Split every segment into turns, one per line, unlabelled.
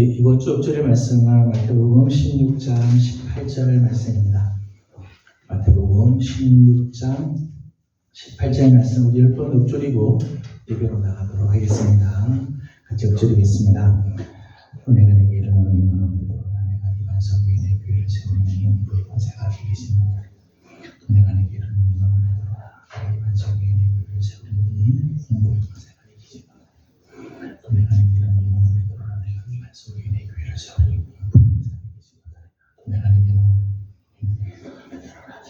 이번 주 엎절의 말씀은 마태복음 16장 18절 말씀입니다. 마태복음 16장 18절 말씀 우리 10번 엎절이고 예배로 나가도록 하겠습니다. 같이 엎절이겠습니다. 또 내가 내게 이르노니 너는 베드로라 내가 이 반석 위에 내 교회를 세우리니 너희 권세가 되겠습니다. 또 내가 내게 이르노니 너는 베드로라 내가 이 반석 위에 내 교회를 세우리니 너희 권세가 되겠습니다. 또 내가 내게 이르노니 너는 베드로라 내가 이 반석 위에 내 교회를 세우리니 너희 권세가 되겠습니다. 또 내가 내게 이르노니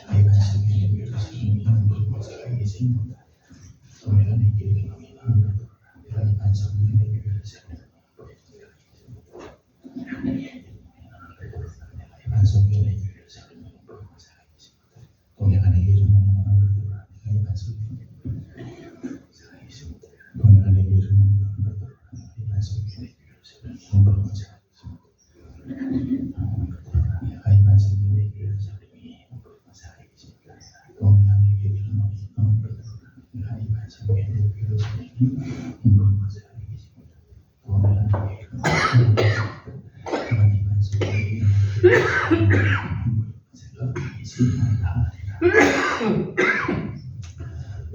이 반석 위에 내 교회를 세우리니 너희 권세가 되겠습니다. 또 내가 내게 이르노니 너는 베드로라 내가 이 반석 위에 내 교회를 세우리니 반석 위에 내 교회를 세우리니 너희 권세가 되겠습니다. 또 내가 내게 이르노니 너는 베드로라 내가 이 반석 위에 내 교회를 세우리니 또 내가 내게 이르노니 너는 베드로라 내가 이 반석 위에 내 교회를 세우리니 너희 권세가 되겠습니다. 내가 이 반석 위에 내 교회를 세우리니 너희 권세가 되겠습니다. 또 내가 내게 이르노니 너는 베드로라 내가 이 반석 위에 내 교회를 세우리니 너희 권세가 되겠습니다. 또 내가 내게 이르노니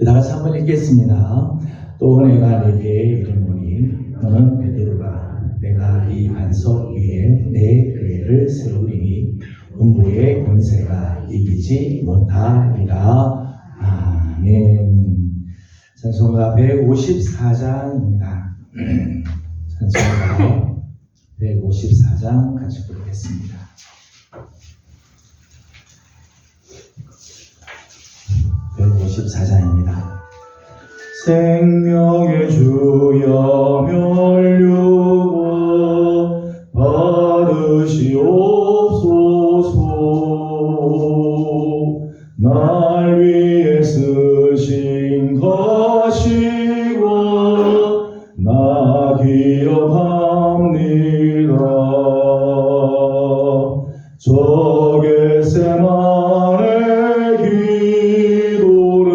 다 같이 한번 읽겠습니다. 또 내가 내게 이르노니 너는 베드로라 내가 이 반석 위에 내 교회를 세우리니 음부의 권세가 이기지 못하리라. 아멘. 찬송가 154장입니다. 찬송가 154장 같이 부르겠습니다. 생명의 주여 멸류고 받으시옵소서. 날 위해 쓰신 것이고 나 기억합니다. 저 겟세마네 기도를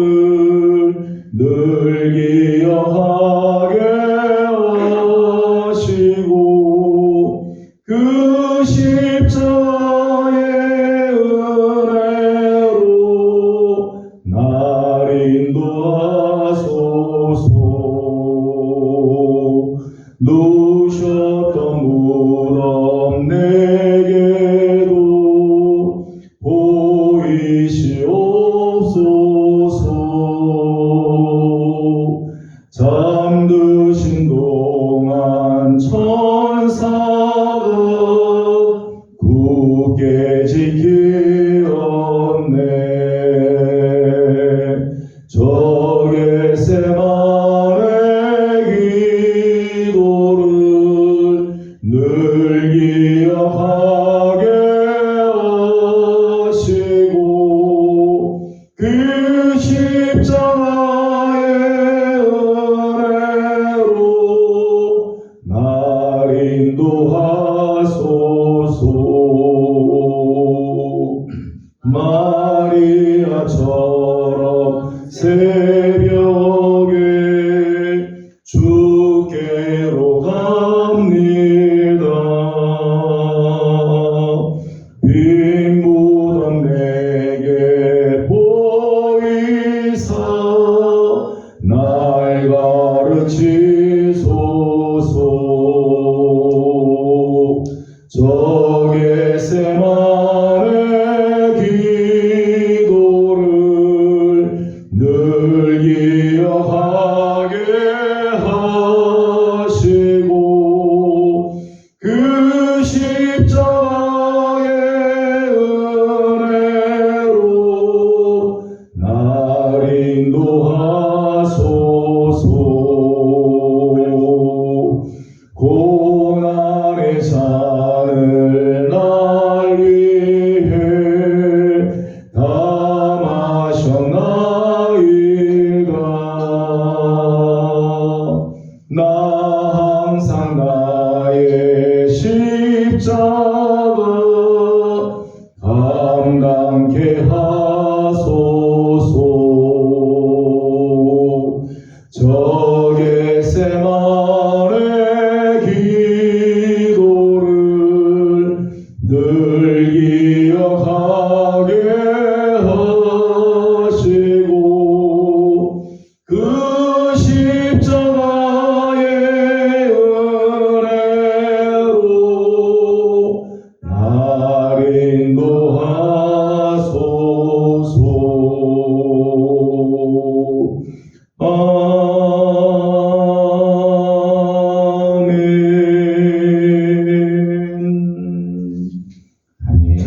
늘 기억하게 하시고 그 십자가의 은혜로 날 인도하소서. 누셨던 무덤 내게도 보이시옵소서. 잠드신 동안 천사가 굳게 지키었네. 저 겟세마네 기도를 늘 기억하게 하시고 그 십자가의 은혜로 날 인도하소서. 마리아처럼 새벽에 주께로 갑니다. 빈 무덤 내게 보이사 날 가르치소서. 저 겟세마네 기도를 늘 기억하게 하시고 그 십자가의 은혜로 날 인도하소서. 고난의 잔을 날 위해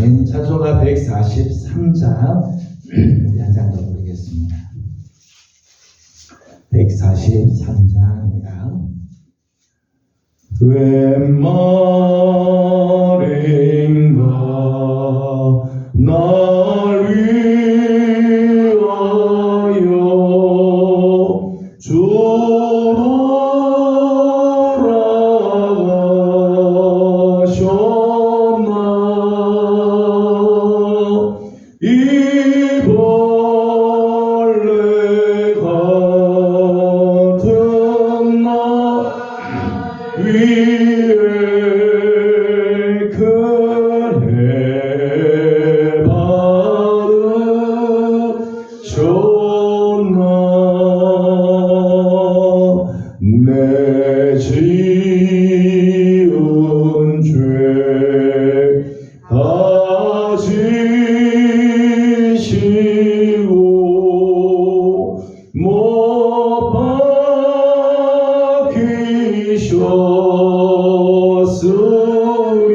아멘. 찬송가 143장 우리 한 장 더 부르겠습니다. 143장입니다. 웬 말인가 날 위하여 주로 돌아가셨나 이 벌레 같은 나 위에 큰 해 받으셨나 내 지은 죄 다 지시고 못 박히셨으니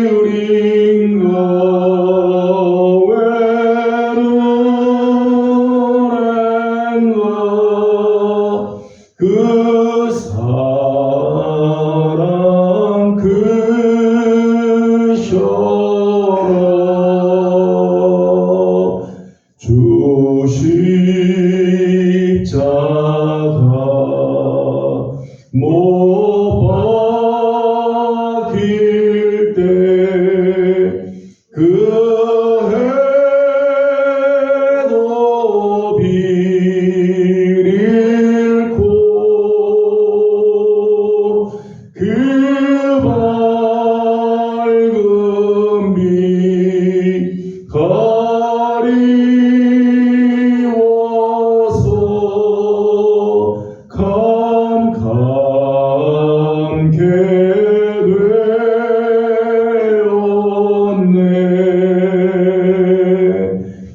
웬일인가 웬은행가 그 사랑 크셔라 주 십자가 못 박힐 때 그 해도 비릴고 그 밝은 빛 가리워서 감감케 되었네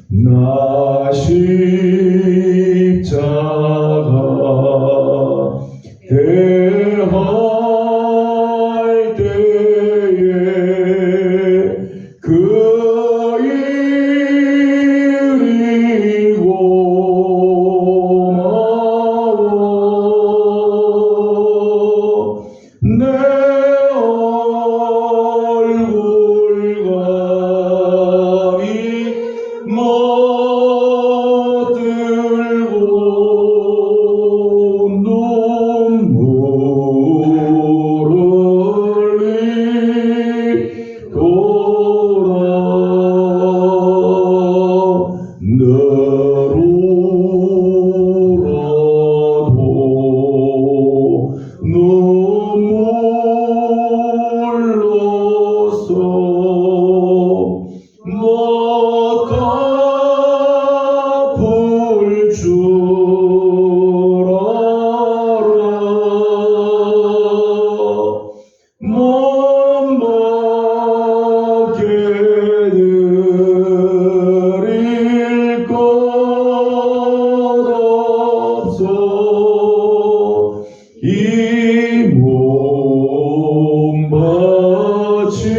나 십자가 대할 때에 그 일이 고마워 내 얼굴감이 못 들고 눈물을 흘리도다 너로라도 눈물로써 못 갚을 줄 알아 못 먹게 드릴 것 없어 이 몸 바칩니다.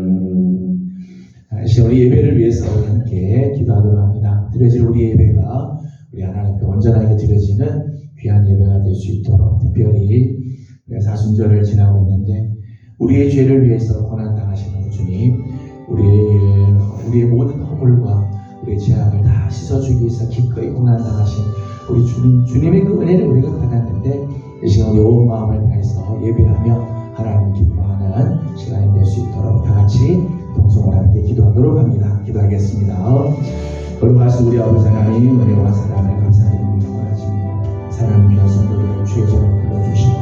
아멘. 다시 우리 예배를 위해서 함께 기도하도록 합니다. 드려질 우리 예배가 우리 하나님께 온전하게 드려지는 귀한 예배가 될 수 있도록 특별히 사순절을 지나고 있는데 우리의 죄를 위해서 고난당하시는 주님, 우리의 모든 허물과 우리의 죄악을 다 씻어주기 위해서 기꺼이 고난당하신 우리 주님의 그 은혜를 우리가 받았는데 이 시간 온 마음을 다해서 예배하며 하나님을 기뻐하는 시간이 될 수 있도록 다 같이 동성으로 함께 기도하도록 합니다. 기도하겠습니다. 거룩하신 우리 아버지 하나님, 은혜와 사랑을 감사드립니다. 원하십니다. 사랑의 귀한 성도들을 주의 전으로 불러주시고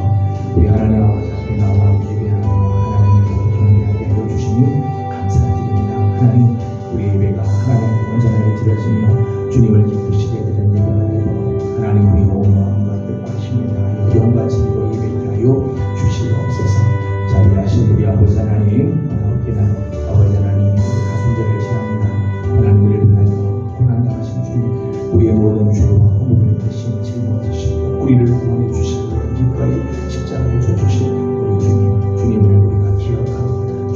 우리 하나님 아버지 앞에 나와 예배하며 하나님께 경배하게 하여 주시니 감사드립니다. 하나님, 우리 예배가 하나님께 온전하게 드려지며 주님을 기쁘시게 되는 예배가 되고 하나님 우리 온 마음과 뜻과 힘을 다하여 영과 진리로 예배하게 하여 주시옵소서. 자비하신 우리 아버지 하나님, 언제나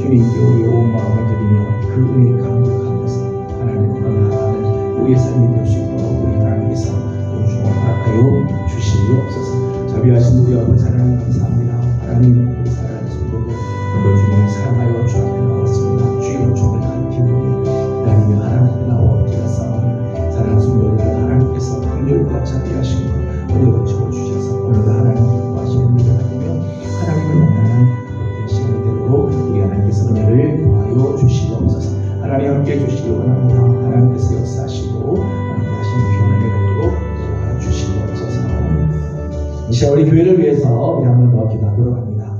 주님께 우리의 온 마음을 드리며 그 은혜에 감격하면서 하나님과 나아가는 우리의 삶이 될 수 있도록 우리 하나님께서 도와주시고 허락하여 주시옵소서. 자비하신 우리 아버지 하나님 감사합니다. 하나님 우리 사랑하는 성도들 오늘 주님을 사랑하여 주 앞에 나왔습니다. 주의 종을 가리키며 기다리며 하나님 나와 엎드려 싸우는 사랑하는 성도들을 하나님께서 긍휼과 자비하시고 은혜로 채워주셔서 오늘도 하나님 기뻐하시는 일을 하며 하나님을 만나는 그런 시간이 되도록 우리 하나님께서 은혜를 더하여 주시옵소서. 하나님 함께 해주시기 원합니다. 하나님께서 역사하시고 함께 하시는 귀한 은혜가 있도록 도와주시옵소서. 이 시간 우리 교회를 위해서 우리 한 번 더 기도하도록 합니다.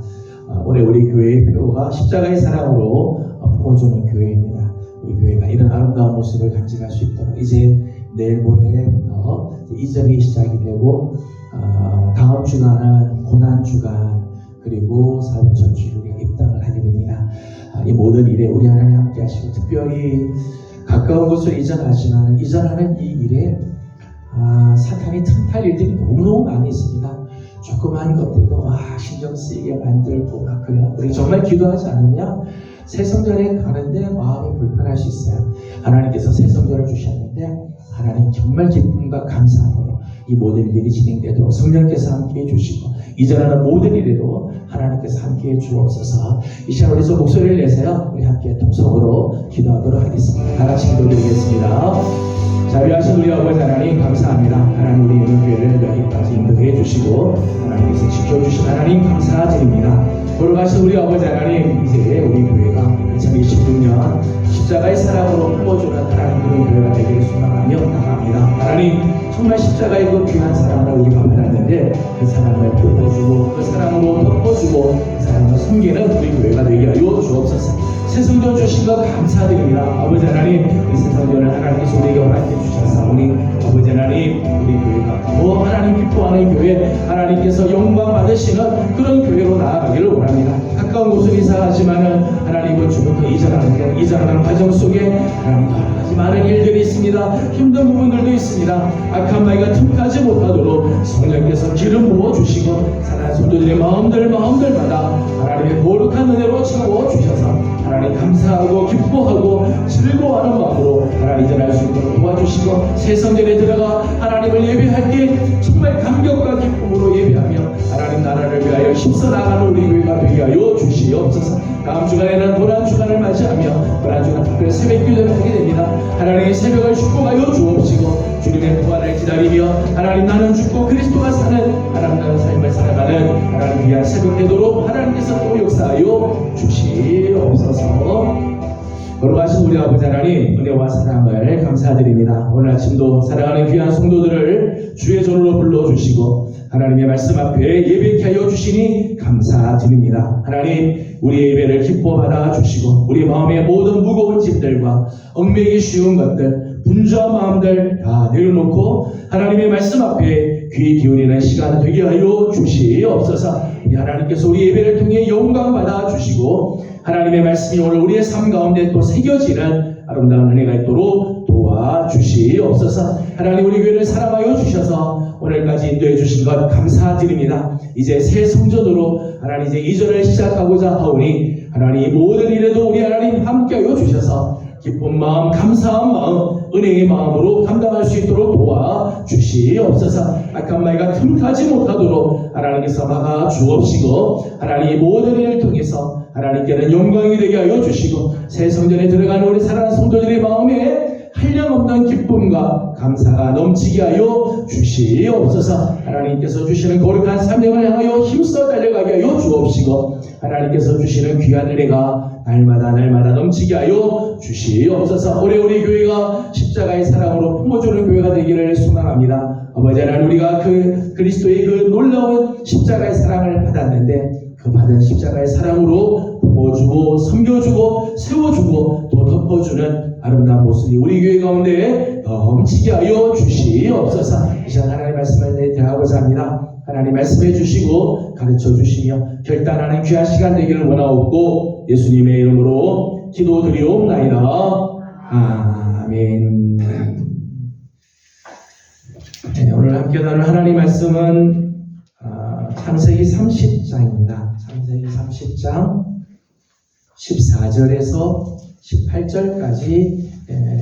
올해 우리 교회의 표가 십자가의 사랑으로 품어주는 교회입니다. 우리 교회가 이런 아름다운 모습을 간직할 수 있도록 이제 내일 모레부터 이전이 시작이 되고 다음 주간은 고난주간 그리고 4월 첫 주일 우리가 입당을 하게 됩니다. 이 모든 일에 우리 하나님 함께 하시고 특별히 가까운 곳으로 이전하지만 이전하는 이 일에 사탄이 틈탈 일들이 너무너무 많이 있습니다. 조그마한 것들도 신경 쓰이게 만들고 막 그래요. 우리 정말 기도하지 않으면 새 성전에 가는데 마음이 불편할 수 있어요. 하나님께서 새 성전을 주셨는데 하나님 정말 기쁨과 감사함으로 이 모든 일들이 진행되도록 성령께서 함께해 주시고 이전하는 모든 일에도 하나님께서 함께해 주옵소서. 이 시간 우리서 목소리를 내세요. 우리 함께 통성으로 기도하도록 하겠습니다. 다 같이 기도드리겠습니다. 자비하신 우리 아버지 하나님 감사합니다. 하나님 우리 교회를 여기까지 인도해 주시고 하나님께서 지켜주신 하나님 감사드립니다. 돌아가신 우리 아버지 하나님 이제 우리 교회가 2026년 십자가의 사랑으로 품어주는 하나님 그런 교회가 되기를 소망하며 나갑니다. 하나님 정말 십자가의 그 귀한 사랑을 우리가 받았는데 그 사랑을 품어주고 그 사랑으로 덮어주고 그 사랑을 섬기는 우리 교회가 되게 하여 주옵소서. 새 성전 주신 것 감사드립니다. 아버지 하나님 이 새 성전을 하나님께서 우리에게 허락해 주셨사오니 아버지 하나님 우리 교회가 더 하나님 기뻐하는 교회 하나님께서 영광 받으시는 그런 교회로 나아가기를 원합니다. 가까운 곳을 이사하지만은 하나님은 주부터 이전하는 과정 속에 하나님 여러 가지 많은 일들이 있습니다. 힘든 부분들도 있습니다. 악한 마귀가 틈타지 못하도록 성령께서 기름 부어주시고 사랑하는 성도들의 마음들마다 하나님의 거룩한 은혜로 채워주셔서 하나님 감사하고 기뻐하고 즐거워하는 마음으로 하나님 이전할 수 있도록 도와주시고 새 성전에 들어가 하나님을 예배할 때 정말 감격과 기쁨으로 예배하며 하나님 나라를 위하여 힘써 나가는 우리 교회가 되게 하여 주시옵소서. 다음 주간에는 고난주간을 맞이하며 고난주간 특별 새벽 기도를 하게 됩니다. 하나님의 새벽을 축복하여 주옵시고 주님의 부활을 기다리며 하나님 나는 죽고 그리스도가 사는 하나님의 삶을 살아가는 하나님 귀한 새벽 되도록 하나님께서 또 역사하여 주시옵소서. 거룩하신 우리 아버지 하나님 은혜와 사랑을 감사드립니다. 오늘 아침도 사랑하는 귀한 성도들을 주의 전으로 불러주시고 하나님의 말씀 앞에 예배케 하여 주시니 감사드립니다. 하나님 우리의 예배를 기뻐 받아 주시고 우리 마음의 모든 무거운 짐들과 얽매기 쉬운 것들 분주한 마음들 다 내려놓고 하나님의 말씀 앞에 귀 기울이는 시간 되게 하여 주시옵소서. 하나님께서 우리 예배를 통해 영광 받아 주시고 하나님의 말씀이 오늘 우리의 삶 가운데 또 새겨지는 아름다운 은혜가 있도록 도와주시옵소서. 하나님 우리 교회를 사랑하여 주셔서 오늘까지 인도해 주신 것 감사드립니다. 이제 새 성전으로 하나님 이제 이전을 시작하고자 하오니 하나님 모든 일에도 우리 하나님 함께하여 주셔서 기쁜 마음 감사한 마음 은혜의 마음으로 감당할 수 있도록 도와주시옵소서. 악한 마귀가 틈타지 못하도록 하나님께서 막아 주옵시고 하나님 모든 일을 통해서 하나님께는 영광이 되게 하여 주시고 새 성전에 들어가는 우리 사랑하는 성도들의 마음에 한량없는 기쁨과 감사가 넘치게 하여 주시옵소서. 하나님께서 주시는 거룩한 사명을 향하여 힘써 달려가게 하여 주옵시고 하나님께서 주시는 귀한 은혜가 날마다 넘치게 하여 주시옵소서. 올해 우리 교회가 십자가의 사랑으로 품어주는 교회가 되기를 소망합니다. 아버지 하나님 우리가 그 그리스도의 그 놀라운 십자가의 사랑을 받았는데 그 받은 십자가의 사랑으로 품어주고 섬겨주고 세워주고 또 덮어주는 아름다운 모습이 우리 교회 가운데 넘치게 하여 주시옵소서. 이 시간 하나님의 말씀을 대하고자 합니다. 하나님 말씀해 주시고 가르쳐 주시며 결단하는 귀한 시간 되기를 원하옵고 예수님의 이름으로 기도드리옵나이다. 아멘. 네, 오늘 함께 나눌 하나님 말씀은 창세기 30장입니다. 창세기 30장 14절에서 18절까지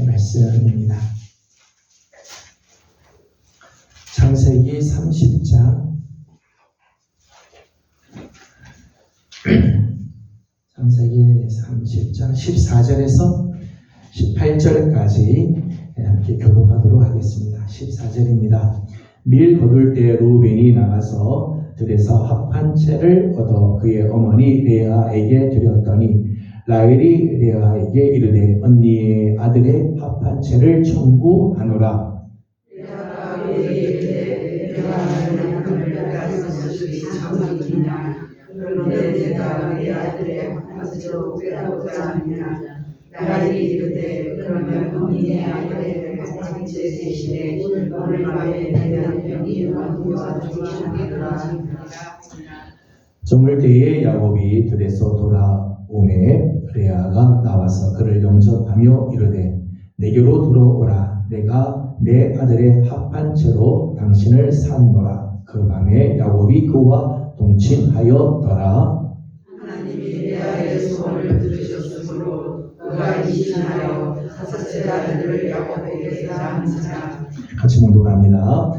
말씀입니다. 창세기 30장 창세기 30장 14절에서 18절까지 함께 교독하도록 하겠습니다. 14절입니다. 밀 거둘 때 루벤이 나가서 들에서 합한 채를 얻어 그의 어머니 레아에게 드렸더니 라헬이 레아에게 이르되 언니의 아들의 합한 채를 청구하노라.
레아가 이르되 내가 너를 그런데 내가 내 아들의 합한 채로 빼앗고자 하느냐. 라헬이 이르되 그러면 언니의 아들의 합한 채 대신에 오늘 밤에 내 남편이 왕과 주시리라.
저물 때에 야곱이 들에서 돌아오매 레아가 나와서 그를 영접하며 이르되 내게로 들어오라. 내가 내 아들의 합한 채로 당신을 샀노라. 그 밤에 야곱이 그와 동침하였더라.
하나님이 레아의 소원을 들으셨으므로 그가 이신하여 다섯째 아들을 야곱에게 낳은지라.
같이 묵독합니다.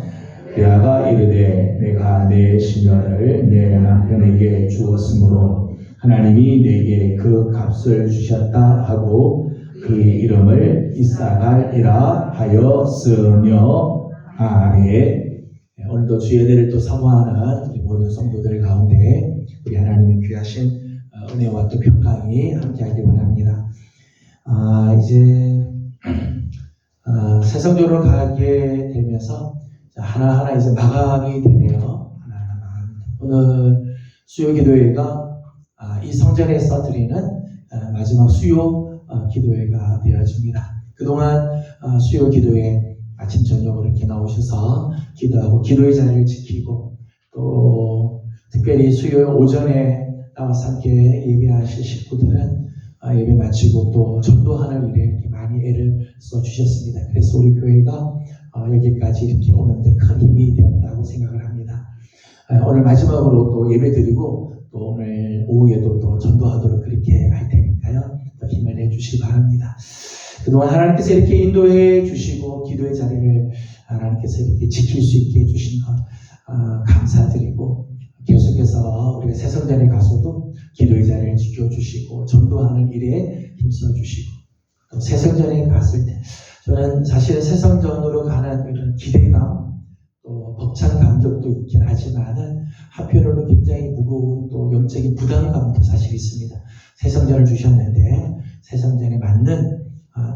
레아가 이르되 내가 내 시녀를 내 남편에게 주었으므로 하나님이 내게 그 값을 주셨다 하고 그의 이름을 이사갈이라 하였으며. 아멘. 오늘도 주의 은혜를 또 사모하는 우리 모든 성도들 가운데 우리 하나님의 귀하신 은혜와 또 평강이 함께하길 원합니다. 이제 세상적으로 가게 되면서 하나하나 이제 마감이 되네요. 하나하나 마감. 오늘 수요 기도회가 이 성전에서 드리는 마지막 수요 기도회가 되어집니다. 그동안 수요 기도회 아침 저녁으로 이렇게 나오셔서 기도하고 기도의 자리를 지키고 또 특별히 수요 오전에 나와서 함께 예배하실 식구들은 예배 마치고 또 전도하는 일에 이렇게 많이 애를 써주셨습니다. 그래서 우리 교회가 여기까지 이렇게 오는데 큰 힘이 되었다고 생각을 합니다. 오늘 마지막으로 또 예배 드리고 또 오늘 오후에도 또 전도하도록 그렇게 할 테니까요. 또 힘을 내주시기 바랍니다. 그동안 하나님께서 이렇게 인도해 주시고 기도의 자리를 하나님께서 이렇게 지킬 수 있게 해주신 것 감사드리고 계속해서 우리가 새성전에 가서도 기도의 자리를 지켜주시고 전도하는 일에 힘써주시고 또 새성전에 갔을 때 저는 사실 새성전으로 가는 이런 기대감 또 벅찬 감격도 있긴 하지만은 한편으로는 굉장히 무거운 또 영적인 부담감도 사실 있습니다. 새성전을 주셨는데 새성전에 맞는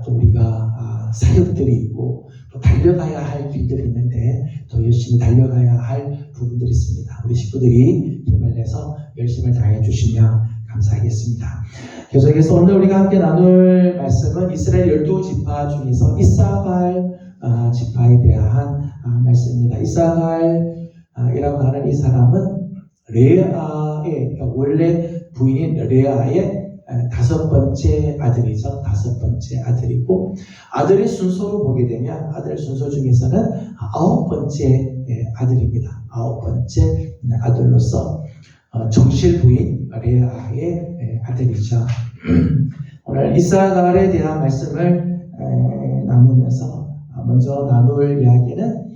또 우리가 사역들이 있고 또 달려가야 할 길들이 있는데 더 열심히 달려가야 할 부분들이 있습니다. 우리 식구들이 힘을 내서 열심을 다해 주시면 감사하겠습니다. 계속해서 오늘 우리가 함께 나눌 말씀은 이스라엘 12지파 중에서 이사갈 지파에 대한 말씀입니다. 이사갈이라고 하는 이 사람은 레아의 그러니까 원래 부인인 레아의 다섯 번째 아들이죠. 다섯 번째 아들이고 아들의 순서로 보게 되면 아들 순서 중에서는 아홉 번째 아들입니다. 아홉 번째 아들로서 정실 부인 레아의 아들이죠. 오늘 이사갈에 대한 말씀을 나누면서 먼저 나눌 이야기는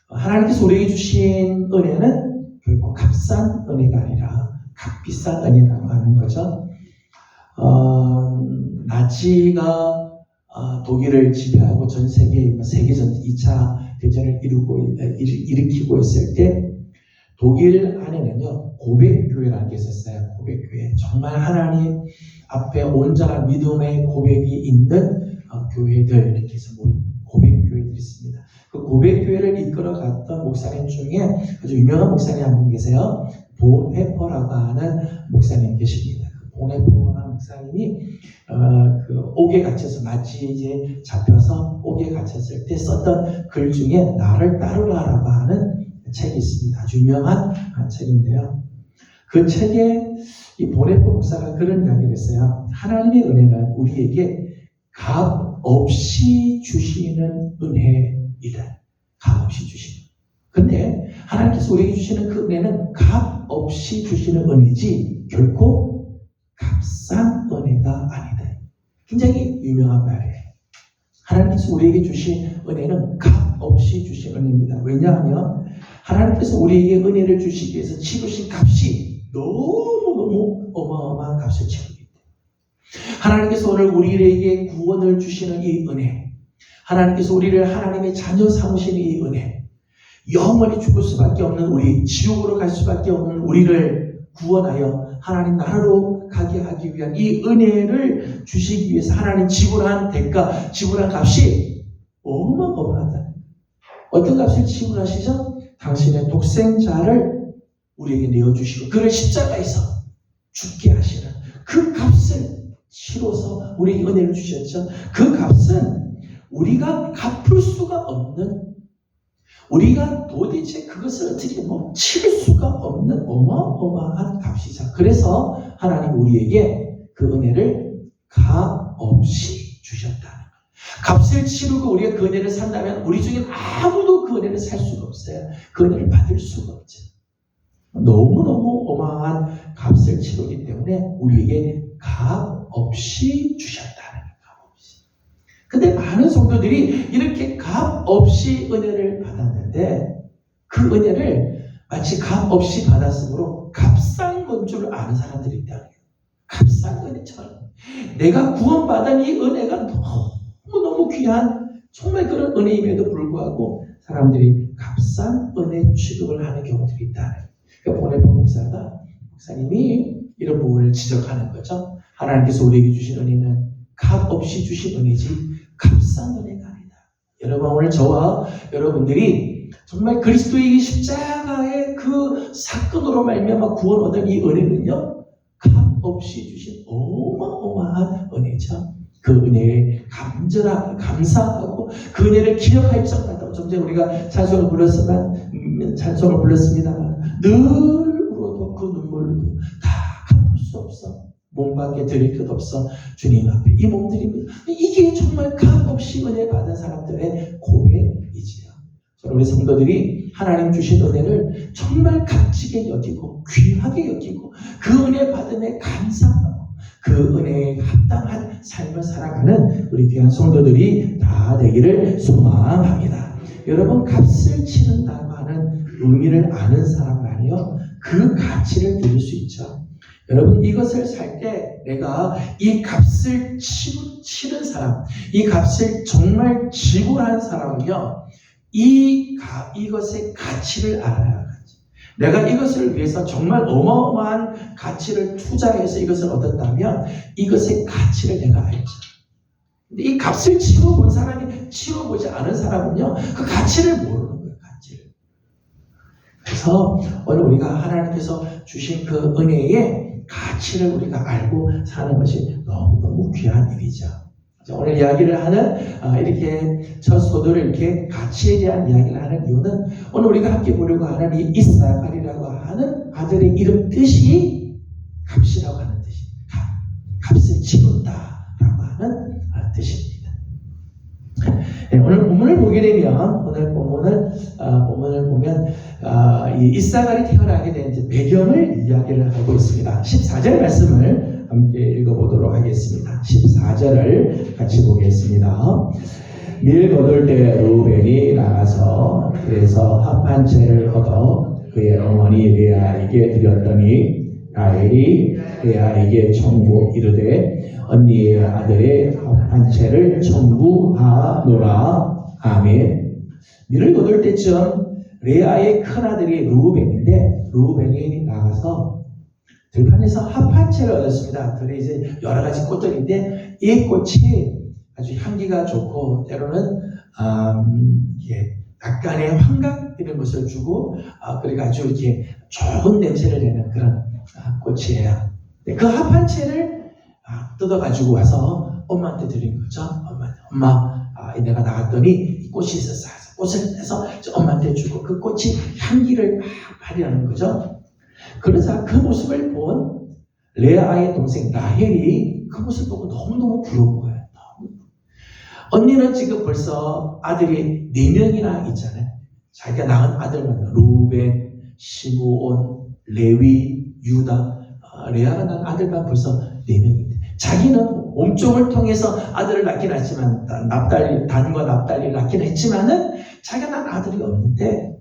하나님께서 우리에게 주신 은혜는 결코 값싼 은혜가 아니라 값비싼 은혜라고 하는 거죠. 나치가 독일을 지배하고 전 세계 세계전 2차 대전을 일으키고 있을 때 독일 안에는요 고백교회라는 게 있었어요. 고백교회 정말 하나님 앞에 온전한 믿음의 고백이 있는 교회들 이렇게 해서 고백교회들이 있습니다. 그 고백교회를 이끌어갔던 목사님 중에 아주 유명한 목사님 한 분 계세요. 본회퍼라고 하는 목사님 계십니다. 본회퍼라는 목사님이 그 옥에 갇혀서 나치에 잡혀서 옥에 갇혔을 때 썼던 글 중에 나를 따르라라고 하는 책이 있습니다. 아주 유명한 책인데요. 그 책에 이 본회퍼 목사가 그런 이야기를 했어요. 하나님의 은혜는 우리에게 값 없이 주시는 은혜이다. 값 없이 주시는. 근데 하나님께서 우리에게 주시는 그 은혜는 값 없이 주시는 은혜지 결코 값싼 은혜가 아니다. 굉장히 유명한 말이에요. 하나님께서 우리에게 주신 은혜는 값 없이 주신 은혜입니다. 왜냐하면 하나님께서 우리에게 은혜를 주시기 위해서 치르신 값이 너무너무 어마어마한 값을 치르기 때문에 하나님께서 오늘 우리에게 구원을 주시는 이 은혜, 하나님께서 우리를 하나님의 자녀 삼으시는 이 은혜, 영원히 죽을 수밖에 없는 우리, 지옥으로 갈 수밖에 없는 우리를 구원하여 하나님 나라로 가게 하기 위한 이 은혜를 주시기 위해서 하나님 지불한 대가, 지불한 값이 어마어마하다. 어떤 값을 지불하시죠? 당신의 독생자를 우리에게 내어주시고 그를 십자가에서 죽게 하시는 그 값을 치러서 우리에게 은혜를 주셨죠. 그 값은 우리가 갚을 수가 없는, 우리가 도대체 그것을 어떻게 치를 수가 없는 어마어마한 값이죠. 그래서 하나님 우리에게 그 은혜를 값 없이 주셨다는 거예요. 값을 치르고 우리가 그 은혜를 산다면 우리 중에 아무도 그 은혜를 살 수가 없어요. 그 은혜를 받을 수가 없죠. 너무너무 어마어마한 값을 치르기 때문에 우리에게 값 없이 주셨다는 거예요. 값 없이. 근데 많은 성도들이 이렇게 값 없이 은혜를 받았는데 그 은혜를 마치 값 없이 받았으므로 값싼 건 줄 아는 사람들이 있다는 거예요. 값싼 은혜처럼. 내가 구원받은 이 은혜가 너무너무 귀한 정말 그런 은혜임에도 불구하고 사람들이 값싼 은혜 취급을 하는 경우들이 있다는 거예요. 그러니까 보네포 목사님이 이런 부분을 지적하는 거죠. 하나님께서 우리에게 주신 은혜는 값 없이 주신 은혜지 값싼 은혜가 아니다. 여러분 오늘 저와 여러분들이 정말 그리스도의 십자가의 그 사건으로 말미암아 구원 얻은 이 은혜는요, 값 없이 주신 어마어마한 은혜죠. 그 은혜에 감사하고 그 은혜를 기억할 적마다, 좀 전에 우리가 찬송을 불렀습니다만 늘 울어도 그 눈물도 다 갚을 수 없어. 몸 밖에 드릴 것 없어. 주님 앞에 이 몸들입니다. 이게 정말 값 없이 은혜 받은 사람들의 고백이지요. 우리 성도들이 하나님 주신 은혜를 정말 값지게 여기고 귀하게 여기고 그 은혜 받음에 감사하고 그 은혜에 합당한 삶을 살아가는 우리 귀한 성도들이 다 되기를 소망합니다. 여러분 값을 치른다고 하는 의미를 아는 사람만이요 그 가치를 누릴 수 있죠. 여러분 이것을 살 때 내가 이 값을 치른 사람, 이 값을 정말 지불한 사람은요 이것의 가치를 알아야 하지. 내가 이것을 위해서 정말 어마어마한 가치를 투자해서 이것을 얻었다면 이것의 가치를 내가 알죠. 근데 이 값을 치러본 사람이 치러보지 않은 사람은요 그 가치를 모르는 거예요. 가치를. 그래서 오늘 우리가 하나님께서 주신 그 은혜의 가치를 우리가 알고 사는 것이 너무너무 귀한 일이죠. 오늘 이야기를 하는 이렇게 첫 소도를 이렇게 가치에 대한 이야기를 하는 이유는 오늘 우리가 함께 보려고 하는 이 이사갈이라고 하는 아들의 이름 뜻이 값이라고 하는 뜻이 값을 치른다라고 하는 뜻입니다. 네, 오늘 본문을 보게 되면 오늘 본문을 보면 이 이사갈이 태어나게 된 배경을 이야기를 하고 있습니다. 14절 말씀을 함께 읽어보도록 하겠습니다. 14절을 같이 보겠습니다. 밀 거둘 때 루벤이 나가서 그래서 합한 채를 얻어 그의 어머니 레아에게 드렸더니 라헬이 레아에게 청구 이르되 언니의 아들의 합한 채를 청구하노라. 아멘. 밀을 거둘 때쯤 레아의 큰아들이 루벤인데 루벤이 나가서 들판에서 합한 채를 얻었습니다. 그래 이제 여러 가지 꽃들인데 이 꽃이 아주 향기가 좋고 때로는 약간의 환각 이런 것을 주고 그리고 아주 이렇게 좋은 냄새를 내는 그런 꽃이에요. 그 합한 채를 뜯어가지고 와서 엄마한테 드린 거죠. 엄마, 내가 나갔더니 이 꽃이 있었어. 꽃을 해서 엄마한테 주고 그 꽃이 향기를 막 발휘하는 거죠. 그러자 그 모습을 본 레아의 동생 라헬이 그 모습을 보고 너무너무 부러운 거예요. 언니는 지금 벌써 아들이 4명이나 있잖아요. 자기가 낳은 아들만 루벤, 시므온, 레위, 유다 레아가 낳은 아들만 벌써 4명인데 자기는 몸종을 통해서 아들을 낳긴 했지만 단과 납달리를 낳긴 했지만은 자기가 낳은 아들이 없는데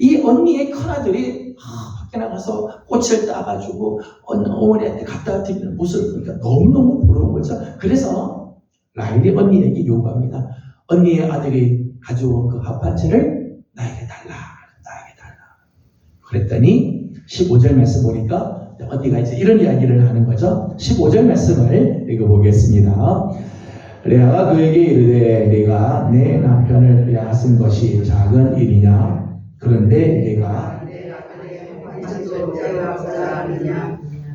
이 언니의 큰아들이 밖에 나가서 꽃을 따가지고 어머니한테 갖다 드리는 모습을 보니까 너무너무 부러운 거죠. 그래서 라헬이 언니에게 요구합니다. 언니의 아들이 가져온 그 합판체를 나에게 달라. 그랬더니 15절 말씀 보니까 언니가 이제 이런 이야기를 하는 거죠. 15절 말씀을 읽어보겠습니다. 레아가 그에게 이르되 내가 내 남편을 빼앗은 것이 작은 일이냐? 그런데 내가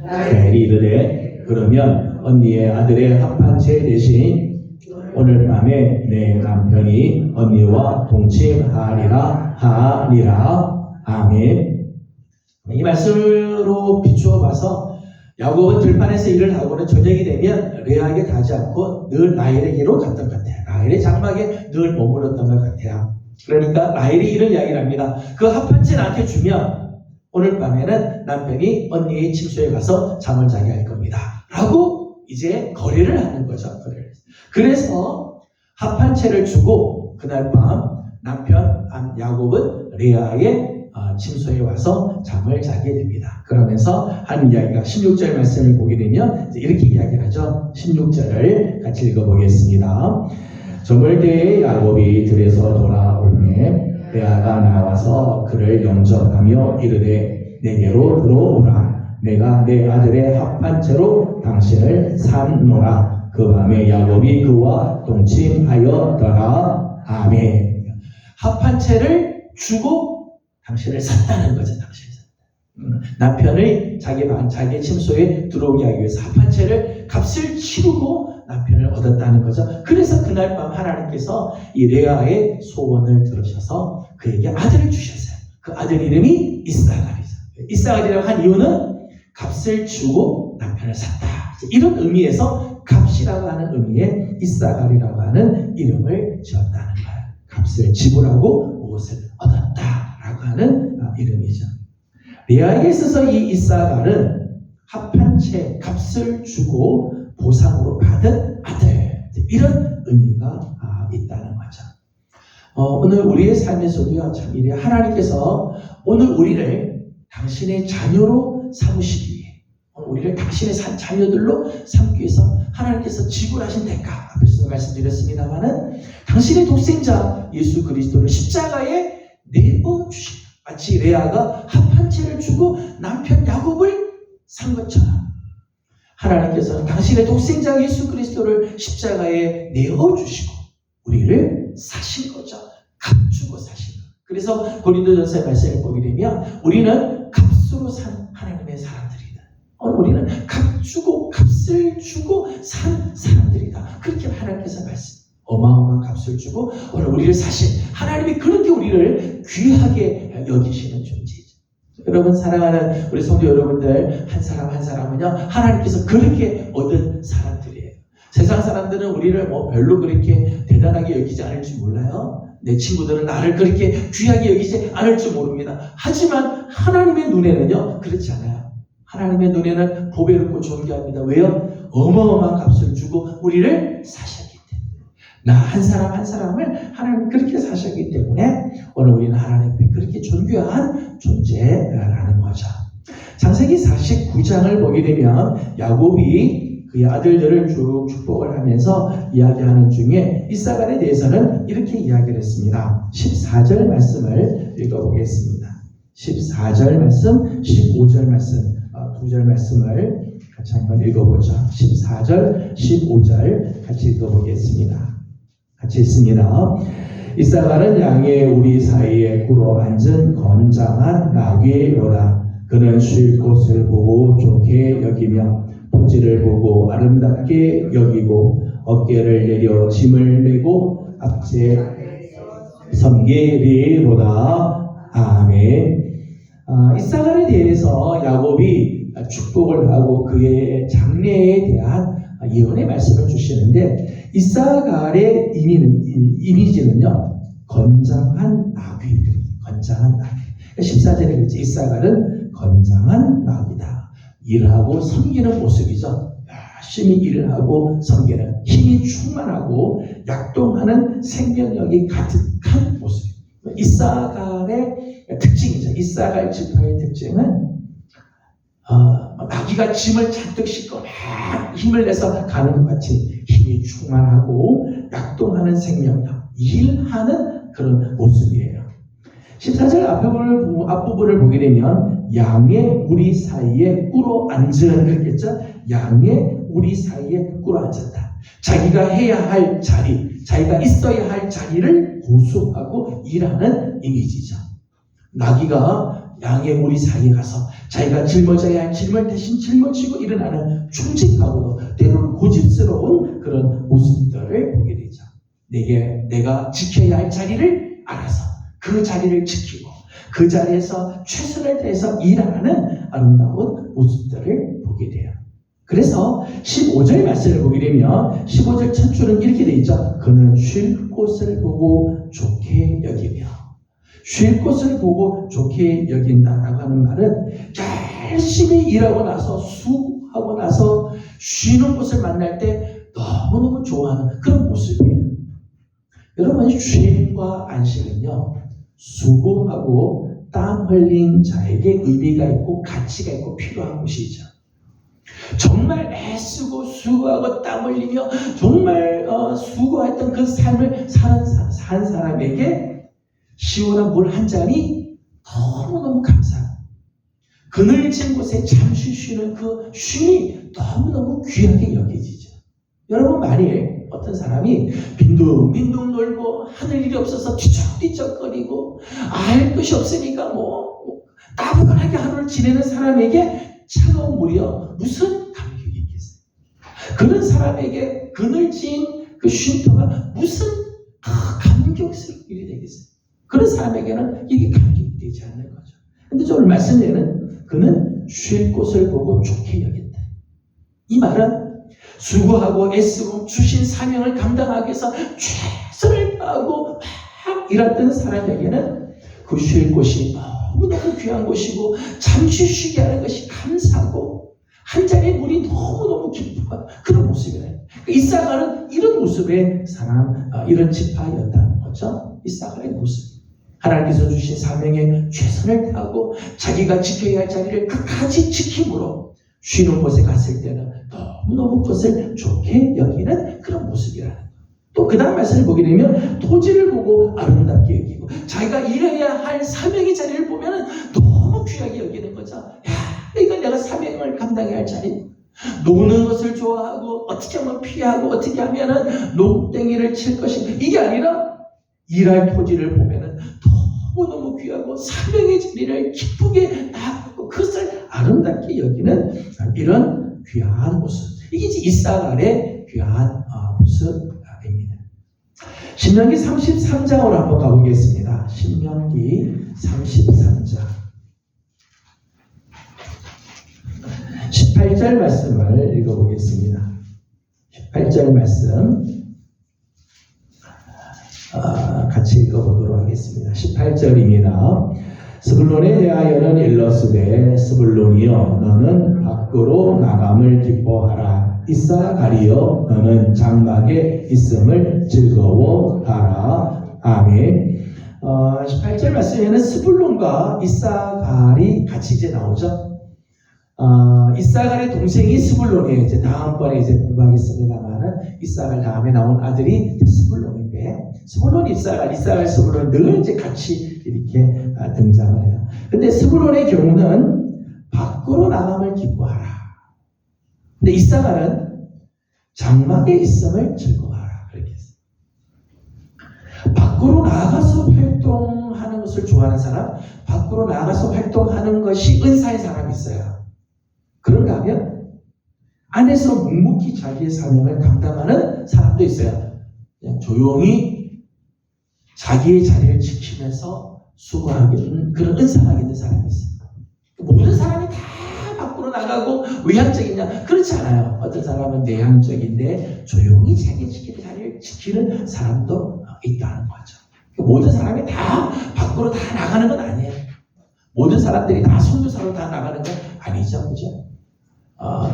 라헬이 이르되 그러면 언니의 아들의 합판체 대신 오늘 밤에 내 남편이 언니와 동침하리라 하니라. 아멘. 이 말씀으로 비추어 봐서 야곱은 들판에서 일을 하고는 저녁이 되면 레아에게 가지 않고 늘 라헬에게로 갔던 것 같아요. 라헬의 장막에 늘 머물렀던 것 같아요. 그러니까 라헬이 이런 이야기를 합니다. 그 합판체 나한테 주면 오늘 밤에는 남편이 언니의 침소에 가서 잠을 자게 할 겁니다. 라고 이제 거래를 하는 거죠. 그래서 합판체를 주고 그날 밤 남편 야곱은 레아의 침소에 와서 잠을 자게 됩니다. 그러면서 한 이야기가 16절 말씀을 보게 되면 이렇게 이야기를 하죠. 16절을 같이 읽어보겠습니다. 저물 때에 야곱이 들에서 돌아올매 레아가 나와서 그를 영접하며 이르되 내게로 들어오라. 내가 내 아들의 합판체로 당신을 샀노라. 그 밤에 야곱이 그와 동침하였더라. 아멘. 합판체를 주고 당신을 샀다는 거죠. 당신을 샀다. 남편을 자기의 침소에 들어오게 하기 위해서 합판체를 값을 치르고 남편을 얻었다는 거죠. 그래서 그날 밤 하나님께서 이 레아의 소원을 들으셔서 그에게 아들을 주셨어요. 그 아들 이름이 이스라엘이죠. 이스라엘이라고 한 이유는 값을 주고 남편을 샀다. 이런 의미에서 값이라고 하는 의미의 이스라엘이라고 하는 이름을 지었다는 거예요. 값을 지불하고 무엇을 얻었다라고 하는 이름이죠. 레아에게 있어서 이 이스라엘은 합판체 값을 주고 보상으로 받은 아들, 이런 의미가 있다는 거죠. 오늘 우리의 삶에서도요, 참 이래 하나님께서 오늘 우리를 당신의 자녀로 삼으시기 위해, 우리를 당신의 자녀들로 삼기 위해서 하나님께서 지불하신 대가, 앞에서 말씀드렸습니다만은 당신의 독생자 예수 그리스도를 십자가에 내어주신, 마치 레아가 합판체를 주고 남편 야곱을 산 것처럼 하나님께서는 당신의 독생자 예수 그리스도를 십자가에 내어주시고 우리를 사신 거죠. 값주고 사신 거. 그래서 고린도전서의 말씀을 보게 되면 우리는 값으로 산 하나님의 사람들이다. 우리는 값주고 값을 주고 산 사람들이다. 그렇게 하나님께서 어마어마한 값을 주고 오늘 우리를 사신 하나님이 그렇게 우리를 귀하게 여기시는 존재이죠. 여러분 사랑하는 우리 성도 여러분들 한 사람 한 사람은요 하나님께서 그렇게 얻은 사람들이에요. 세상 사람들은 우리를 별로 그렇게 대단하게 여기지 않을 줄 몰라요. 내 친구들은 나를 그렇게 귀하게 여기지 않을 줄 모릅니다. 하지만 하나님의 눈에는요 그렇지 않아요. 하나님의 눈에는 보배롭고 존귀합니다. 왜요? 어마어마한 값을 주고 우리를 사셨기 때문에. 나 한 사람 한 사람을 하나님 그렇게 사셨기 때문에 오늘 우리는 하나님 앞에 그렇게 존귀한 존재라는 거죠. 창세기 49장을 보게 되면 야곱이 그의 아들들을 쭉 축복을 하면서 이야기하는 중에 이사갈에 대해서는 이렇게 이야기를 했습니다. 14절 말씀을 읽어보겠습니다. 14절 말씀, 15절 말씀, 두 절 말씀을 같이 한번 읽어보죠. 14절, 15절 같이 읽어보겠습니다. 같이 있습니다. 이사갈은 양의 우리 사이에 꿇어 앉은 건장한 나귀로다. 그는 쉴 곳을 보고 좋게 여기며 토지를 보고 아름답게 여기고 어깨를 내려 짐을 메고 앞에 섬기리로다. 아멘. 이사갈에 대해서 야곱이 축복을 하고 그의 장래에 대한 예언의 말씀을 주시는데 이사갈의 이미지는요 건장한 나귀, 건장한 나귀. 14절에 그랬지. 이사갈은 건장한 나귀다. 일하고 섬기는 모습이죠. 열심히 일을 하고 섬기는 힘이 충만하고 약동하는 생명력이 가득한 모습. 이사갈의 특징이죠. 이사갈 지파의 특징은 나귀가 짐을 잔뜩 싣고 막 힘을 내서 가는 것 같이 힘이 충만하고 약동하는 생명력, 일하는 그런 모습이에요. 14절 앞부분을 보게 되면 양의 우리 사이에 꿇어 앉은 그랬겠죠? 양의 우리 사이에 꿇어 앉았다. 자기가 해야 할 자리, 자기가 있어야 할 자리를 고수하고 일하는 이미지죠. 나귀가 양의 우리 사이에 가서 자기가 짊어져야 할 짐을 대신 짊어지고 일어나는 충직하고도 때로는 고집스러운 그런 모습들을 보게 되죠. 내가 지켜야 할 자리를 알아서 그 자리를 지키고 그 자리에서 최선을 다해서 일하는 아름다운 모습들을 보게 돼요. 그래서 15절 말씀을 보게 되면 15절 첫 줄은 이렇게 되어 있죠. 그는 쉴 곳을 보고 좋게 여기며, 쉴 곳을 보고 좋게 여긴다라고 하는 말은 열심히 일하고 나서 수고하고 나서 쉬는 곳을 만날 때 너무너무 좋아하는 그런 모습이에요. 여러분, 쉼과 안식은요, 수고하고 땀 흘린 자에게 의미가 있고 가치가 있고 필요한 것이죠. 정말 애쓰고 수고하고 땀 흘리며 정말 수고했던 그 삶을 산 사람에게 시원한 물 한 잔이 너무너무 감사해요. 그늘진 곳에 잠시 쉬는 그 쉼이 너무너무 귀하게 여겨지죠. 여러분, 만일 어떤 사람이 빈둥빈둥 놀고 하늘 일이 없어서 뒤척뒤척거리고 알 것이 없으니까 따분하게 하루를 지내는 사람에게 차가운 물이요 무슨 감격이 있겠어요? 그런 사람에게 그늘진 그 쉼터가 무슨 감격스러운 일이 되겠어요? 그런 사람에게는 이게 감격이 되지 않는 거죠. 근데 오늘 말씀에는 그는 쉴 곳을 보고 좋게 여긴다. 이 말은 수고하고 애쓰고 주신 사명을 감당하기 위해서 최선을 다하고 막 일했던 사람에게는 그 쉴 곳이 너무너무 귀한 곳이고 잠시 쉬게 하는 것이 감사하고 한 잔의 물이 너무너무 기쁘고 그런 모습이에요. 이사갈은 이런 모습의 사람, 이런 지파였다는 거죠. 이사갈의 모습. 하나님께서 주신 사명에 최선을 다하고 자기가 지켜야 할 자리를 끝까지 지킴으로 쉬는 곳에 갔을 때는 너무너무 그것을 좋게 여기는 그런 모습이라는 거예요. 또 그 다음 말씀을 보게 되면 토지를 보고 아름답게 여기고 자기가 일해야 할 사명의 자리를 보면 너무 귀하게 여기는 거죠. 야, 이건 내가 사명을 감당해야 할 자리. 노는 것을 좋아하고 어떻게 하면 피하고 어떻게 하면 농땡이를 칠 것인가, 이게 아니라 일할 토지를 보면 너무너무 귀하고 사명의 자리를 기쁘게 나아가고 그것을 아름답게 여기는 이런 귀한 모습. 이게 이제 이사갈의 귀한 모습입니다. 신명기 33장으로 한번 가보겠습니다. 신명기 33장 18절 말씀을 읽어보겠습니다. 18절 말씀 같이 읽어보도록 하겠습니다. 18절입니다. 스불론에 대하여는 일러스되 스불론이여 너는 밖으로 나감을 기뻐하라. 이사갈이여 너는 장막에 있음을 즐거워하라. 아멘. 18절 말씀에는 스불론과 이사갈이 같이 이제 나오죠. 이사갈의 동생이 스불론이에요. 이제 다음번에 이제 공부하겠습니다만은 이사갈 다음에 나온 아들이 스불론인데 스불론, 이사갈, 스불론 늘 이제 같이 이렇게 등장을 해요. 근데 스불론의 경우는 밖으로 나감을 기뻐하라. 근데 이사갈은 장막에 있음을 즐거워하라. 그렇게 했어요. 밖으로 나가서 활동하는 것을 좋아하는 사람, 밖으로 나가서 활동하는 것이 은사의 사람이 있어요. 그런가 하면 안에서 묵묵히 자기의 사명을 감당하는 사람도 있어요. 그냥 조용히 자기의 자리를 지키면서 수고하는 그런 은사가 있는 사람이 있어요. 모든 사람이 다 밖으로 나가고 외향적이냐? 그렇지 않아요. 어떤 사람은 내향적인데 조용히 자기 지키는 자리를 지키는 사람도 있다는 거죠. 모든 사람이 다 밖으로 다 나가는 건 아니에요. 모든 사람들이 다 선교사로 다 나가는 건 아니죠. 그죠?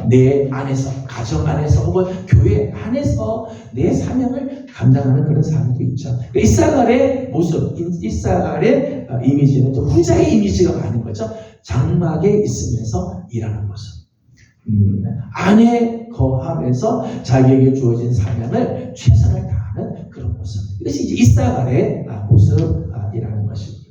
내 안에서, 가정 안에서 혹은 교회 안에서 내 사명을 감당하는 그런 사람도 있죠. 이사갈의 모습, 이사갈의 이미지는 또 후자의 이미지가 많은 거죠. 장막에 있으면서 일하는 모습. 안에 거하면서 자기에게 주어진 사명을 최선을 다하는 그런 모습. 이것이 이제 이사갈의 모습이라는 것입니다.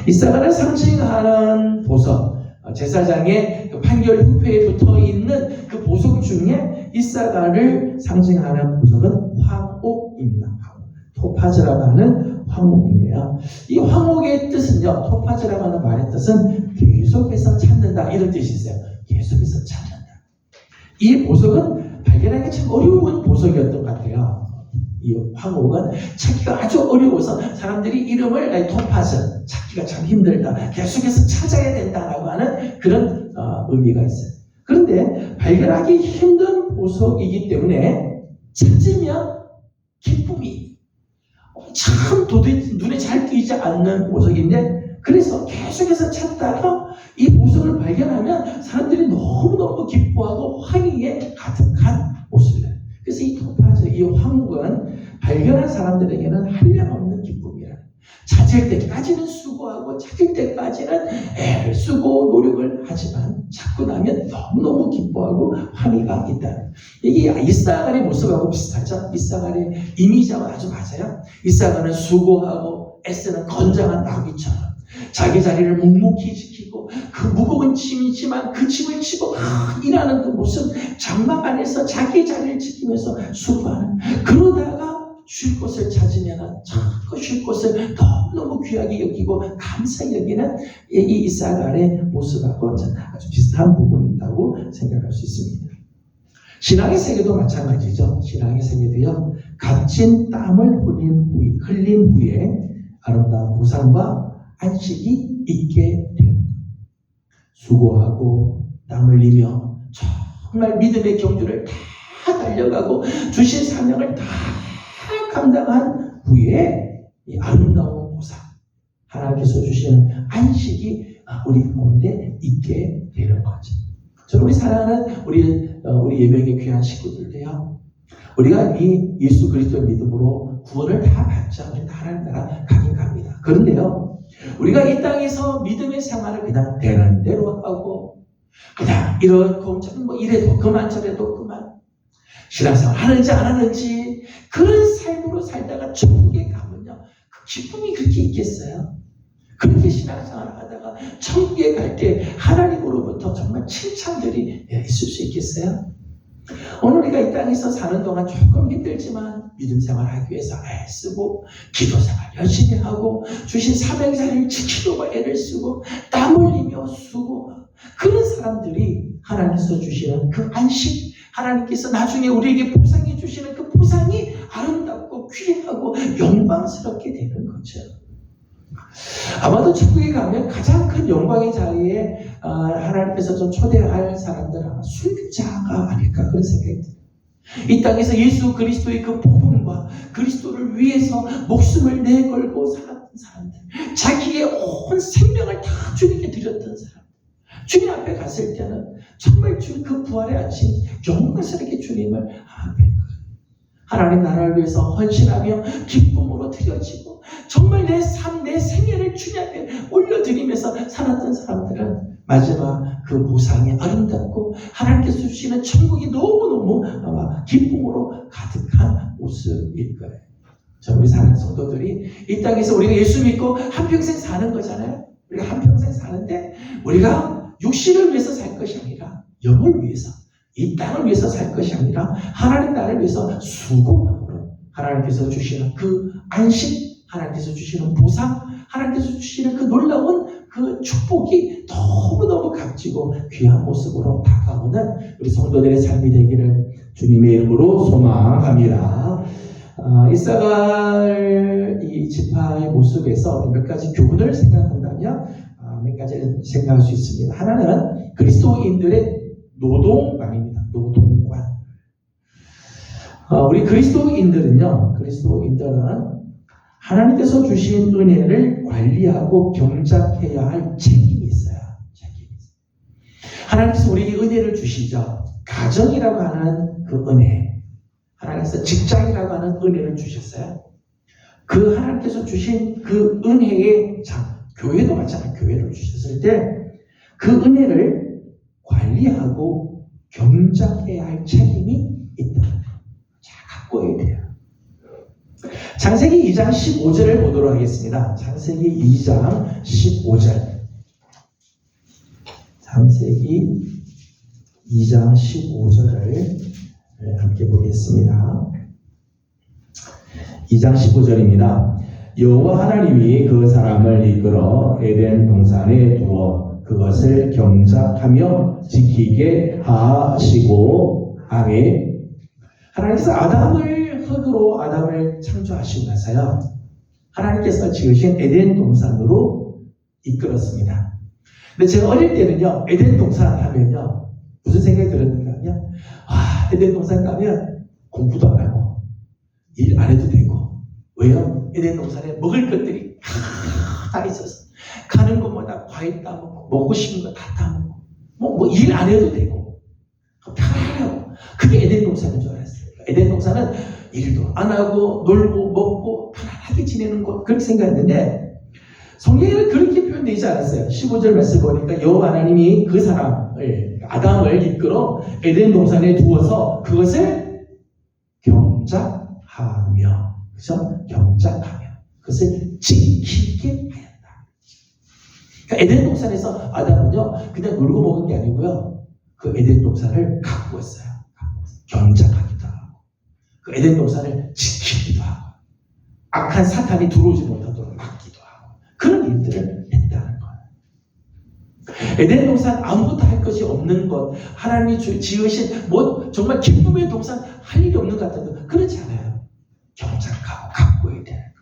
이사갈을 상징하는 보석, 제사장의 판결 후패에 붙어 있는 그 보석 중에 이사갈을 상징하는 보석은 황옥입니다. 토파즈라고 하는 황옥인데요. 이 황옥의 뜻은요, 토파즈라고 하는 말의 뜻은 계속해서 찾는다, 이런 뜻이 있어요. 계속해서 찾는다. 이 보석은 발견하기가 참 어려운 보석이었던 것 같아요. 이 황옥은 찾기가 아주 어려워서 사람들이 이름을 토파즈, 찾기가 참 힘들다, 계속해서 찾아야 된다라고 하는 그런 의미가 있어요. 그런데 발견하기 힘든 보석이기 때문에 찾으면 기쁨이 참 도대체 눈에 잘 띄지 않는 보석인데, 그래서 계속해서 찾다가 이 보석을 발견하면 사람들이 너무너무 기뻐하고 환희에 가득한 모습이에요. 그래서 이 토파즈, 이 황옥은 발견한 사람들에게는 한량없는 기쁨이라. 찾을 때까지는 수고하고 찾을 때까지는 애를 쓰고 노력을 하지만 찾고 나면 너무너무 기뻐하고 환희가 있다. 이게 이사갈의 모습하고 비슷하죠. 이사갈의 이미지하고 아주 맞아요. 이사갈은 수고하고 애쓰는 건장한 나귀처럼 자기 자리를 묵묵히 지키고 그 무거운 짐이지만 그 짐을 지고 일하는 그 모습, 장막 안에서 자기 자리를 지키면서 수고하는, 그러다가 쉴 곳을 찾으면 자꾸 쉴 곳을 너무너무 귀하게 여기고 감사히 여기는 이 이사갈의 모습하고 아주 비슷한 부분이 있다고 생각할 수 있습니다. 신앙의 세계도 마찬가지죠. 신앙의 세계도요, 값진 땀을 흘린 후에 아름다운 보상과 안식이 있게 되는, 수고하고 땀 흘리며 정말 믿음의 경주를 다 달려가고 주신 사명을 다 감당한 후에 이 아름다운 보상, 하나님께서 주시는 안식이 우리 가운데 있게 되는 거죠. 저는 우리 사랑하는 우리 예배의 귀한 식구들도요, 우리가 이 예수 그리스도의 믿음으로 구원을 다 받자 우리 하나님 나라 가긴 갑니다. 그런데요, 우리가 이 땅에서 믿음의 생활을 그냥 되는 대로 하고 그냥 이렇고 뭐 이래도 그만 저래도 그만 신앙생활 하는지 안 하는지 그런 삶으로 살다가 천국에 가면요, 그 기쁨이 그렇게 있겠어요? 그렇게 신앙생활을 하다가 천국에 갈 때 하나님으로부터 정말 칭찬들이 있을 수 있겠어요? 오늘 우리가 이 땅에서 사는 동안 조금 힘들지만 믿음 생활하기 위해서 애쓰고 기도 생활 열심히 하고 주신 사명자리를 지키려고 애를 쓰고 땀 흘리며 수고, 그런 사람들이 하나님께서 주시는 그 안식, 하나님께서 나중에 우리에게 보상해 주시는 그 보상이 아름답고 귀하고 영광스럽게 되는 거죠. 아마도 천국에 가면 가장 큰 영광의 자리에 하나님께서 좀 초대할 사람들은 아마 순교자가 아닐까, 그런 생각이 듭니다. 이 땅에서 예수 그리스도의 그 복음과 그리스도를 위해서 목숨을 내걸고 살았던 사람들, 자기의 온 생명을 다 주님께 드렸던 사람, 주님 앞에 갔을 때는 정말 주님 그 부활의 아침 영광스럽게 주님을 뵐 거예요. 하나님 나라를 위해서 헌신하며 기쁨으로 드려지고 정말 내 삶, 내 생애를 주님 앞에 올려드리면서 살았던 사람들은 마지막 그 보상이 아름답고 하나님께서 주시는 천국이 너무너무 아마 기쁨으로 가득한 모습일 거예요. 우리 사랑하는 성도들이 이 땅에서 우리가 예수 믿고 한평생 사는 거잖아요. 우리가 한평생 사는데 우리가 육신을 위해서 살 것이 아니라 영을 위해서, 이 땅을 위해서 살 것이 아니라 하나님 나라를 위해서 수고함으로 하나님께서 주시는 그 안식, 하나님께서 주시는 보상, 하나님께서 주시는 그 놀라운 그 축복이 너무너무 값지고 귀한 모습으로 다가오는 우리 성도들의 삶이 되기를 주님의 이름으로 소망합니다. 이사갈 이 지파의 모습에서 몇 가지 교훈을 생각한다면 몇 가지를 생각할 수 있습니다. 하나는 그리스도인들의 노동관입니다. 노동관. 우리 그리스도인들은 하나님께서 주신 은혜를 관리하고 경작해야 할 책임이 있어요. 하나님께서 우리에게 은혜를 주시죠. 가정이라고 하는 그 은혜, 하나님께서 직장이라고 하는 은혜를 주셨어요. 그 하나님께서 주신 그 은혜의 교회도 마찬가지로 교회를 주셨을 때 그 은혜를 관리하고 경작해야 할 책임이 있다. 잘 갖고 해야 돼요. 창세기 2장 15절을 보도록 하겠습니다. 창세기 2장 15절. 창세기 2장 15절을 함께 보겠습니다. 2장 15절입니다. 여호와 하나님이 그 사람을 이끌어 에덴 동산에 두어 그것을 경작하며 지키게 하시고, 아멘. 하나님께서 흙으로 아담을 창조하시고 나서요, 하나님께서 지으신 에덴 동산으로 이끌었습니다. 근데 제가 어릴 때는요, 에덴 동산 하면요, 무슨 생각이 들었는가 하면, 에덴 동산 가면 공부도 안 하고 일 안 해도 되고. 왜요? 에덴 동산에 먹을 것들이 다 있어서 가는 곳마다 과일 따먹고 먹고 싶은 거 다 따먹고 뭐 일 안 해도 되고 편안하고, 그게 에덴 동산인 줄 알았어요. 에덴 동산은 일도 안 하고 놀고 먹고 편안하게 지내는 곳, 그렇게 생각했는데 성경에는 그렇게 표현되지 않았어요. 15절 말씀 보니까 여호와 하나님이 그 사람을, 아담을 이끌어 에덴 동산에 두어서 그것을 경작하며, 그죠? 경작하며 그것을 지키게 하였다. 그러니까 에덴 동산에서 아담은요, 그냥 놀고 먹은 게 아니고요, 그 에덴 동산을 가꾸었어요. 경작하기도 하고, 그 에덴 동산을 지키기도 하고, 악한 사탄이 들어오지 못하도록 막기도 하고, 그런 일들을 했다는 거예요. 에덴 동산 아무것도 할 것이 없는 것, 하나님이 지으신 정말 기쁨의 동산 할 일이 없는 것 같은데 그렇지 않아요. 경작하고 가꾸어야 되는 거.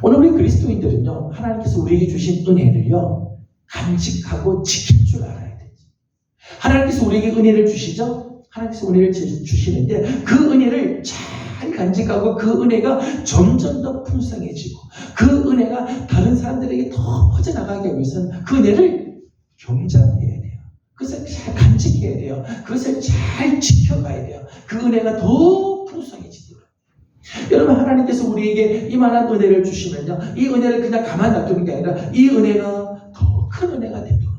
오늘 우리 그리스도인들은요, 하나님께서 우리에게 주신 은혜를요, 간직하고 지킬 줄 알아야 되죠. 하나님께서 우리에게 은혜를 주시죠? 하나님께서 은혜를 주시는데 그 은혜를 잘 간직하고 그 은혜가 점점 더 풍성해지고 그 은혜가 다른 사람들에게 더 퍼져나가기 위해서는 그 은혜를 경작해야 돼요. 그것을 잘 간직해야 돼요. 그것을 잘 지켜가야 돼요. 그 은혜가 더 풍성해지도록. 여러분, 하나님께서 우리에게 이만한 은혜를 주시면요, 이 은혜를 그냥 가만 놔두는 게 아니라 이 은혜가 더 큰 은혜가 되도록,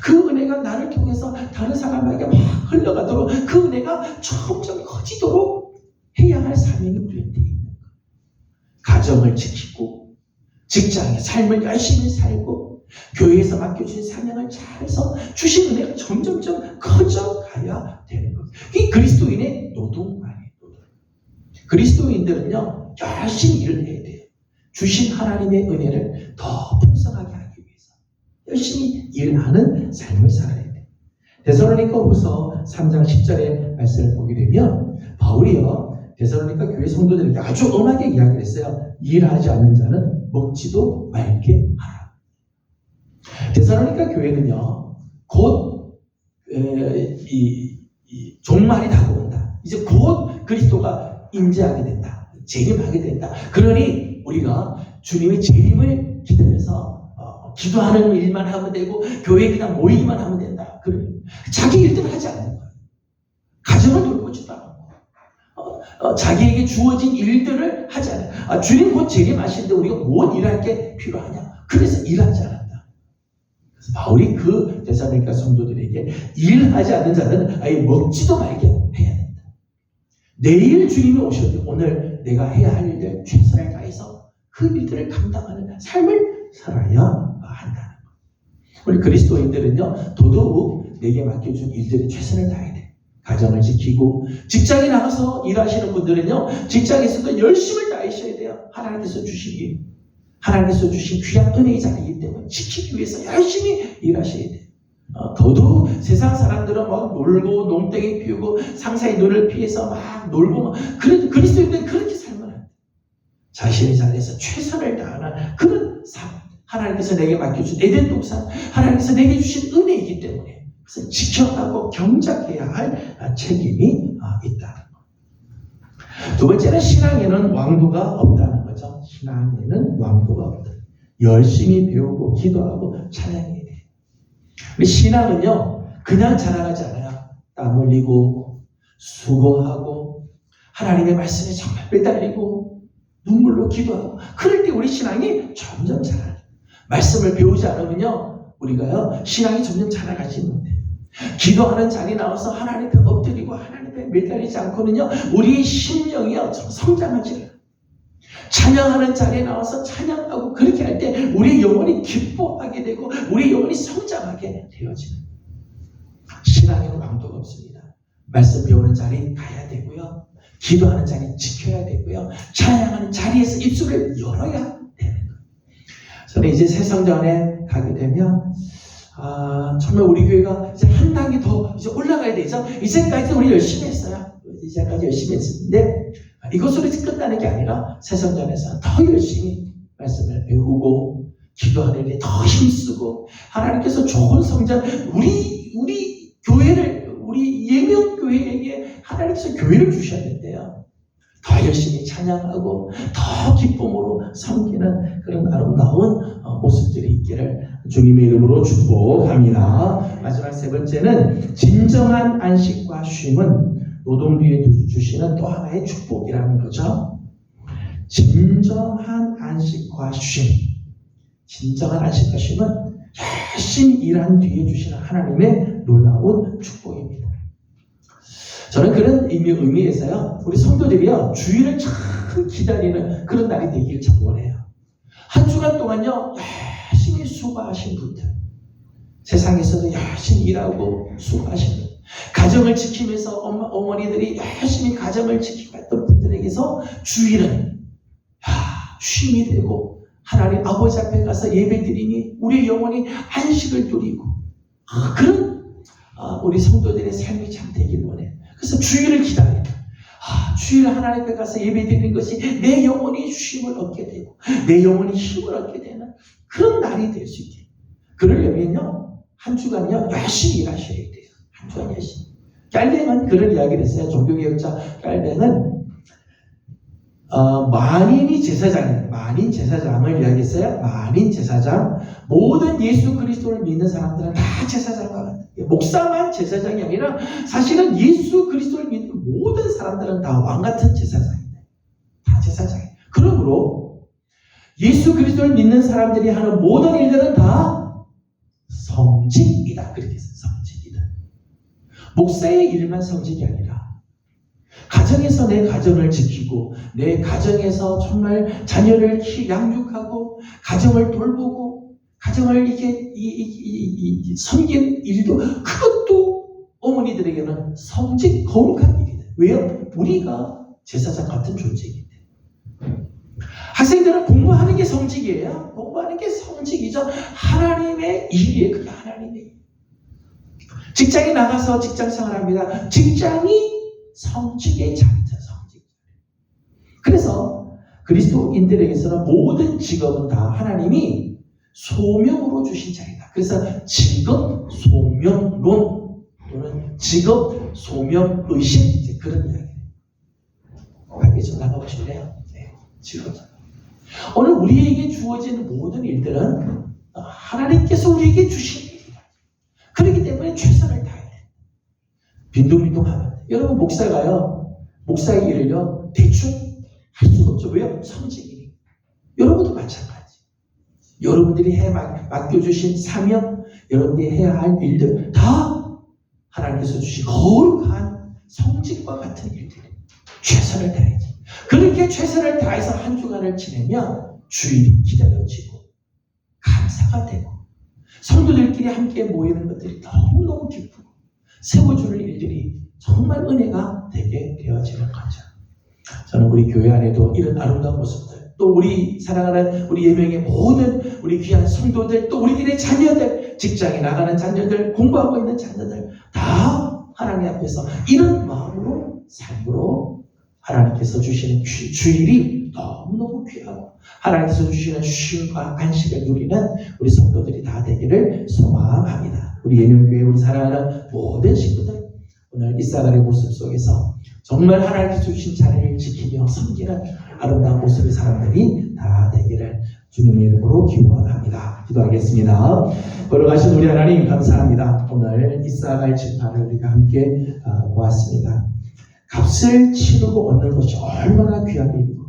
그 은혜가 나를 통해서 다른 사람에게 막 흘러가도록, 그 은혜가 점점 커지도록 해야 할 사명이 우리한테 있는 거예요. 가정을 지키고 직장의 삶을 열심히 살고 교회에서 맡겨주신 사명을 잘해서 주신 은혜가 점점점 커져가야 되는 거예요. 이게 그리스도인의 노동만이에요. 그리스도인들은요, 열심히 일을 해야 돼요. 주신 하나님의 은혜를 더 풍성하게 하기 위해서 열심히 일하는 삶을 살아야 돼요. 데살로니가후서 3장 10절의 말씀을 보게 되면 바울이요, 데살로니가 교회 성도들에게 아주 엄하게 이야기를 했어요. 일하지 않는 자는 먹지도 말게 하라. 데살로니가 교회는요, 곧 종말이 다가온다. 이제 곧 그리스도가 임재하게 된다. 재림하게 된다. 그러니 우리가 주님의 재림을 기다려서 기도하는 일만 하면 되고 교회에 그냥 모이기만 하면 된다. 그래. 자기 일들을 하지 않는 거예요. 가정을 돌보지도 않고 자기에게 주어진 일들을 하지 않아요. 주님 곧 재림하시는데 우리가 뭔 일할 게 필요하냐? 그래서 일하지 않았다. 그래서 바울이 그 데살로니가 성도들에게 일하지 않는 자는 아예 먹지도 말게 해야 된다. 내일 주님이 오셔도 오늘 내가 해야 할 일들 최선을 다해서 그 일들을 감당하는 삶을 살아야 한다는 것. 우리 그리스도인들은요, 더더욱 내게 맡겨준 일들에 최선을 다해야 돼. 가정을 지키고, 직장에 나가서 일하시는 분들은요, 직장에서도 열심을 다하셔야 돼요. 하나님께서 주시기, 하나님께서 주신 귀한 은혜의 자리이기 때문에 지키기 위해서 열심히 일하셔야 돼요. 더더욱 세상 사람들은 막 놀고 농땡이 피우고 상사의 눈을 피해서 막 놀고 그래도 그리스도인들은 그렇게 살면 안 돼요. 자신의 자리에서 최선을 다하는 그런 삶. 하나님께서 내게 맡겨준 에덴 동산, 하나님께서 내게 주신 은혜이기 때문에 그래서 지켜가고 경작해야 할 책임이 있다는 것. 두 번째는 신앙에는 왕도가 없다는 거죠. 신앙에는 왕도가 없다. 열심히 배우고 기도하고 찬양해야 돼요. 우리 신앙은요, 그냥 자라가지 않아요. 땀 흘리고, 수고하고, 하나님의 말씀에 정말 매달리고, 눈물로 기도하고, 그럴 때 우리 신앙이 점점 자라요. 말씀을 배우지 않으면요, 우리가요, 신앙이 점점 자라가지 못해요. 기도하는 자리에 나와서 하나님 앞에 엎드리고 하나님 앞에 매달리지 않고는요, 우리의 심령이요, 성장하지 않아요. 찬양하는 자리에 나와서 찬양하고 그렇게 할 때 우리의 영혼이 기뻐하게 되고 우리의 영혼이 성장하게 되어지는, 신앙에는 왕도가 없습니다. 말씀 배우는 자리 가야 되고요, 기도하는 자리 지켜야 되고요, 찬양하는 자리에서 입술을 열어야 되는 거예요. 저는 이제 새성전에 가게 되면 정말 우리 교회가 이제 한 단계 더 이제 올라가야 되죠. 이제까지 우리 열심히 했어요. 이제까지 열심히 했었는데 이것으로 끝나는 게 아니라 새성전에서 더 열심히 말씀을 배우고 기도하는 데 더 힘쓰고, 하나님께서 좋은 성장, 우리 교회를, 우리 예명교회에게 하나님께서 교회를 주셨는데요, 더 열심히 찬양하고 더 기쁨으로 섬기는 그런 아름다운 모습들이 있기를 주님의 이름으로 축복합니다. 마지막 세 번째는 진정한 안식과 쉼은 노동 뒤에 주시는 또 하나의 축복이라는 거죠. 진정한 안식과 쉼. 진정한 안식과 쉼은 열심히 일한 뒤에 주시는 하나님의 놀라운 축복입니다. 저는 그런 의미에서요, 우리 성도들이요, 주일을 참 기다리는 그런 날이 되기를 참 원해요. 한 주간 동안요, 열심히 수고하신 분들, 세상에서도 열심히 일하고 수고하신 분들, 가정을 지키면서 어머니들이 열심히 가정을 지키고 했던 분들에게서 주일은 쉼이 되고 하나님 아버지 앞에 가서 예배드리니 우리의 영혼이 안식을 누리고, 그런 우리 성도들의 삶이 참 되기를 원해요. 그래서 주일을 기다려요. 주일 하나님 앞에 가서 예배드리는 것이 내 영혼이 쉼을 얻게 되고 내 영혼이 힘을 얻게 되는 그런 날이 될 수 있게, 그러려면요, 한 주간요 열심히 일하셔야 돼요. 한 주간 열심히. 깔뱅은 그런 이야기를 했어요. 종교개혁자 깔뱅은 만인이 제사장이에요. 만인 제사장을 이야기했어요. 만인 제사장. 모든 예수 그리스도를 믿는 사람들은 다 제사장과 같아요. 목사만 제사장이 아니라 사실은 예수 그리스도를 믿는 모든 사람들은 다 왕같은 제사장입니다. 다 제사장이에요. 그러므로 예수 그리스도를 믿는 사람들이 하는 모든 일들은 다 성직이다. 그렇게 했어요. 성직이다. 목사의 일만 성직이 아니라 가정에서 내 가정을 지키고 내 가정에서 정말 자녀를 양육하고 가정을 돌보고 가정을 이렇게 섬긴 일도, 그것도 어머니들에게는 성직, 거룩한 일이다. 왜요? 우리가 제사장 같은 존재이기 때문에. 학생들은 공부하는 게 성직이에요. 공부하는 게 성직이죠. 하나님의 일이에요. 그게 하나님의 일. 직장에 나가서 직장 생활합니다. 직장이 성직의 자리죠. 성직. 그래서 그리스도인들에게서는 모든 직업은 다 하나님이 소명으로 주신 자리다. 그래서 직업 소명론 또는 직업 소명의식, 이제 그런 이야기예요. 밖에 좀 나가보실래요? 네, 직업. 오늘 우리에게 주어진 모든 일들은 하나님께서 우리에게 주신 일이다. 그렇기 때문에 최선을 다해야 돼. 빈둥빈둥하면. 여러분, 목사가요, 목사의 일을요 대충 할 수가 없죠. 왜요? 성직이니. 여러분도 마찬가지. 여러분들이 맡겨주신 사명, 여러분들이 해야 할 일들 다 하나님께서 주신 거룩한 성직과 같은 일들, 최선을 다해야지. 그렇게 최선을 다해서 한 주간을 지내면 주일이 기다려지고 감사가 되고 성도들끼리 함께 모이는 것들이 너무너무 기쁘고 세워주는 일들이 정말 은혜가 되게 되어지는 거죠. 저는 우리 교회 안에도 이런 아름다운 모습들, 또 우리 사랑하는 우리 예명의 모든 우리 귀한 성도들, 또 우리들의 자녀들, 직장에 나가는 자녀들, 공부하고 있는 자녀들 다 하나님 앞에서 이런 마음으로, 삶으로 하나님께서 주시는 주일이 너무너무 귀하고 하나님께서 주시는 쉼과 안식을 누리는 우리 성도들이 다 되기를 소망합니다. 우리 예명교회 우리 사랑하는 모든 식구들, 오늘 이사갈의 모습 속에서 정말 하나님께서 주신 자리를 지키며 섬기는 아름다운 모습의 사람들이 다 되기를 주님의 이름으로 기원합니다. 기도하겠습니다. 걸어가신 우리 하나님 감사합니다. 오늘 이사갈 지파를 우리가 함께 보았습니다. 값을 치르고 얻는 것이 얼마나 귀한 일이고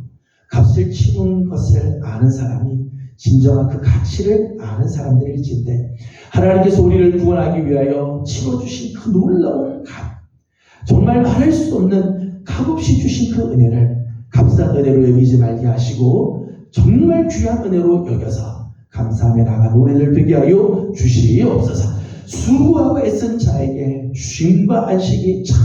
값을 치른 것을 아는 사람이 진정한 그 가치를 아는 사람들일진데 하나님께서 우리를 구원하기 위하여 치러주신 그 놀라운 값, 정말 말할 수 없는 값없이 주신 그 은혜를 값싼 은혜로 여기지 말게 하시고 정말 귀한 은혜로 여겨서 감사하며 나아가 노래를 되게 하여 주시옵소서. 수고하고 애쓴 자에게 쉼과 안식이 참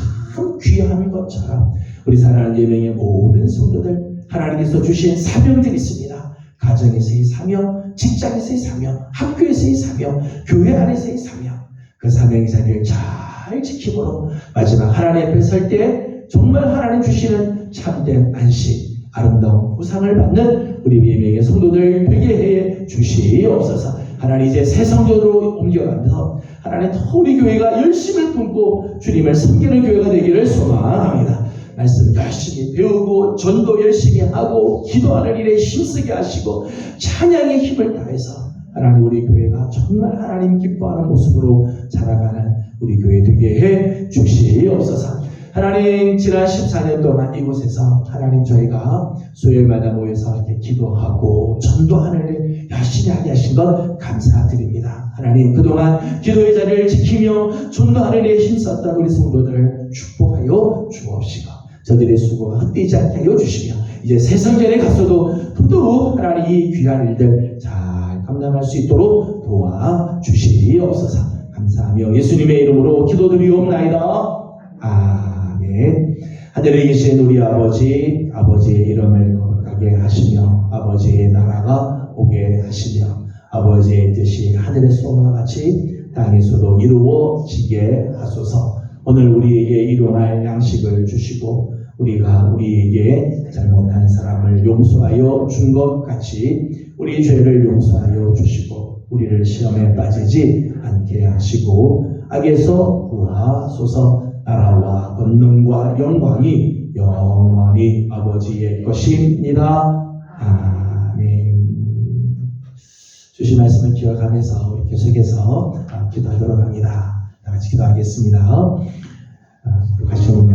귀한 것처럼 우리 사랑하는 예명의 모든 성도들 하나님께서 주신 사명들이 있습니다. 가정에서의 사명, 직장에서의 사명, 학교에서의 사명, 교회 안에서의 사명, 그 사명의 자리를 잘 지킴으로 마지막 하나님 앞에 설 때 정말 하나님 주시는 참된 안식, 아름다운 보상을 받는 우리 예명의 성도들 되게 해 주시옵소서. 하나님 이제 새 성전으로 옮겨가면서 하나님 우리 교회가 열심을 품고 주님을 섬기는 교회가 되기를 소망합니다. 말씀 열심히 배우고 전도 열심히 하고 기도하는 일에 힘쓰게 하시고 찬양의 힘을 다해서 하나님 우리 교회가 정말 하나님 기뻐하는 모습으로 자라가는 우리 교회 되게 해 주시옵소서. 하나님 지난 14년 동안 이곳에서 하나님 저희가 수요일마다 모여서 이렇게 기도하고 전도하는 일 열심히 하게 하신 것 감사드립니다. 하나님 그동안 기도의 자리를 지키며 전도하는 일에 힘썼던 우리 성도들을 축복하여 주옵시고 저들의 수고가 헛되지 않게 하여 주시며 이제 새 성전에 가서도 더더욱 하나님 이 귀한 일들 잘 감당할 수 있도록 도와주시옵소서. 감사하며 예수님의 이름으로 기도드리옵나이다. 아멘. 하늘에 계신 우리 아버지, 아버지의 이름을 거룩하게 하시며 아버지의 나라가 오게 하시며 아버지의 뜻이 하늘에서와 같이 땅에서도 이루어지게 하소서. 오늘 우리에게 일용할 양식을 주시고 우리가 우리에게 잘못한 사람을 용서하여 준 것 같이 우리 죄를 용서하여 주시고 우리를 시험에 빠지지 않게 하시고 악에서 구하소서. 나라와 권능과 영광이 영원히 아버지의 것입니다. 아멘. 주신 말씀을 기억하면서 우리 계속해서 기도하도록 합니다. 다 같이 기도하겠습니다. 가시는